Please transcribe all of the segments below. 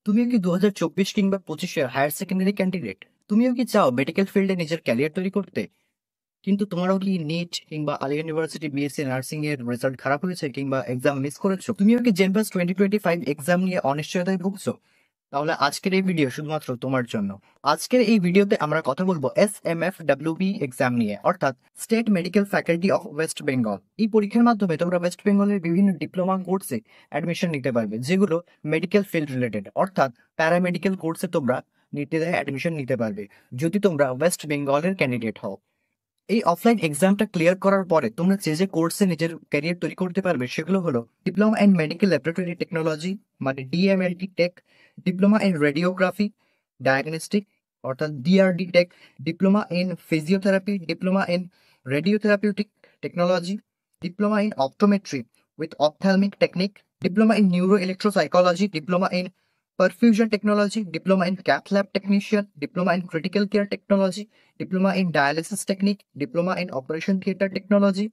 তুমিও কি 2024 কিংবা 25-এর হায়ার সেকেন্ডারি ক্যান্ডিডেট? তুমিও কি চাও মেডিকেল ফিল্ডে নিজের ক্যারিয়ার তৈরি করতে? কিন্তু তোমারও কি নিট কিংবা আলিয়া ইউনিভার্সিটি বিএসসি নার্সিং এর রেজাল্ট খারাপ হয়েছে কিংবা এক্সাম মিস করেছো? তুমিও কি জেনপাস 2025 এক্সাম নিয়ে অনিশ্চয়তায় ভুগছো? তাহলে আজকের এই ভিডিও শুধুমাত্র তোমার জন্য। আজকের এই ভিডিওতে আমরা কথা বলবো SMFWB এক্সাম নিয়ে, অর্থাৎ state medical faculty of West Bengal. এই পরীক্ষার মাধ্যমে তোমরা ওয়েস্ট বেঙ্গলের বিভিন্ন ডিপ্লোমা কোর্সে অ্যাডমিশন নিতে পারবে, যেগুলো মেডিকেল ফিল্ড রিলেটেড, অর্থাৎ প্যারামেডিক্যাল কোর্সে তোমরা নির্দ্বিধায় অ্যাডমিশন নিতে পারবে যদি তোমরা ওয়েস্ট বেঙ্গলের ক্যান্ডিডেট হও। এই অফলাইন এক্সামটা ক্লিয়ার করার পরে তোমরা যে কোর্সে নিজের ক্যারিয়ার তৈরি করতে পারবে সেগুলো হলো diploma in medical laboratory technology মানে DMLT tech, diploma in radiography diagnostic অর্থাৎ DRD tech, diploma in physiotherapy, diploma in radiotherapeutic technology, diploma in optometry with ophthalmic technique, diploma in neuro electropsychology, diploma in perfusion technology, diploma in cath lab technician, diploma in critical care technology, diploma in dialysis technique, diploma in operation theater technology,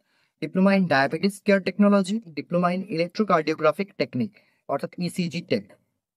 diploma in diabetes care technology, diploma in electrocardiographic technique অর্থাৎ ECG take.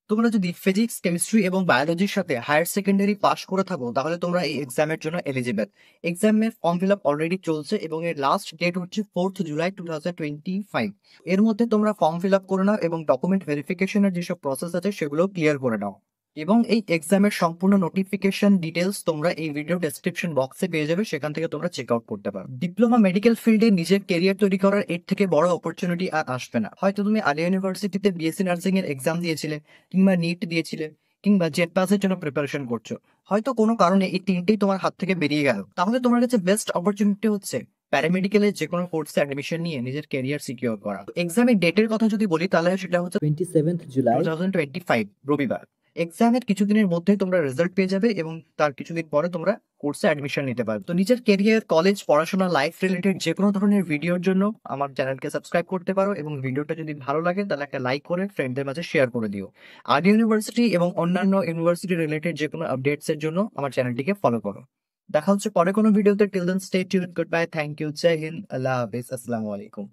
তোমরা যদি physics, chemistry এবং বায়োলজির সাথে higher secondary পাশ করে থাকো তাহলে তোমরা এই এক্সামের জন্য এলিজিবল। এক্সামের ফর্ম ফিল আপ অলরেডি চলছে এবং এর লাস্ট ডেট হচ্ছে 4 জুলাই 2025। এর মধ্যে তোমরা ফর্ম ফিল আপ করে নাও এবং ডকুমেন্ট ভেরিফিকেশনের যেসব প্রসেস আছে সেগুলো ক্লিয়ার করে নাও। এবং এই এক্সামের সম্পূর্ণ নোটিফিকেশন ডিটেলস তোমরা এই ভিডিও ডেসক্রিপশন বক্সে পেয়ে যাবে, সেখান থেকে তোমরা চেক আউট করতে পারো। ডিপ্লোমা মেডিকেল ফিল্ডে নিজের কেরিয়ার তৈরি করার এর থেকে বড় অপরচুনিটি আর আসবে না। হয়তো তুমি আলিয়া ইউনিভার্সিটিতে বিএসসি নার্সিং এর এক্সাম দিয়েছিলে, কিংবা নিট দিয়েছিলে, কিংবা জেট পাসের জন্য প্রিপারেশন করছো। হয়তো কোনো কারণে এই তিনটেই তোমার হাত থেকে বেরিয়ে গেল, তাহলে তোমার কাছে বেস্ট অপরচুনিটি হচ্ছে প্যারামেডিক্যালের যে কোনো কোর্সে অ্যাডমিশন নিয়ে নিজের ক্যারিয়ার সিকিউর করা। এক্সামের ডেটের কথা যদি বলি তাহলে সেটা হচ্ছে 27th July 2025 রবিবার। এক্সামের কিছুদিনের মধ্যে তোমরা রেজাল্ট পেয়ে যাবে এবং তার কিছুদিন পরে তোমরা কোর্সে অ্যাডমিশন নিতে পারবে। তো নিজের ক্যারিয়ার, কলেজ, পড়াশোনা, লাইফ রিলেটেড যে কোনো ধরনের ভিডিওর জন্য আমার চ্যানেলকে সাবস্ক্রাইব করতে পারো এবং ভিডিওটা যদি ভালো লাগে তাহলে একটা লাইক করে ফ্রেন্ডদের মাঝে শেয়ার করে দিও। আদি ইউনিভার্সিটি এবং অন্যান্য ইউনিভার্সিটি রিলেটেড যে কোনো আপডেটস এর জন্য আমার চ্যানেলটিকে ফলো করো। দেখা হচ্ছে পরে কোনো ভিডিওতে। Till then stay tuned, good bye, thank you, Jai Hind, আল্লাহ হাফেজ, আসসালামু আলাইকুম।